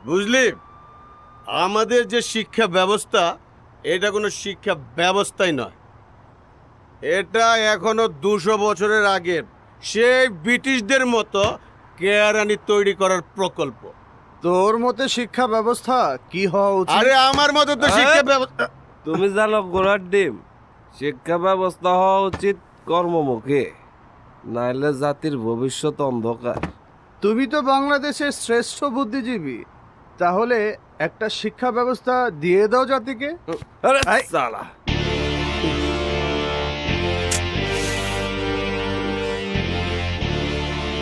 বুঝলি, আমাদের যে শিক্ষা ব্যবস্থা, এটা কোনো শিক্ষা ব্যবস্থাই নয়। এটা এখনো 200 বছরের আগের সেই ব্রিটিশদের মতো কেয়ারানি তৈরি করার প্রকল্প। তোর মতে শিক্ষা ব্যবস্থা কি হওয়া উচিত? আরে আমার মতো তো শিক্ষা ব্যবস্থা। তুমি জানো গোড়ার ডিম, শিক্ষা ব্যবস্থা হওয়া উচিত কর্মমুখী, নাইলে জাতির ভবিষ্যৎ অন্ধকার। তুমি তো বাংলাদেশের শ্রেষ্ঠ বুদ্ধিজীবী, তাহলে একটা শিক্ষা ব্যবস্থা দিয়ে দাও জাতিকে। আরে এই, সালা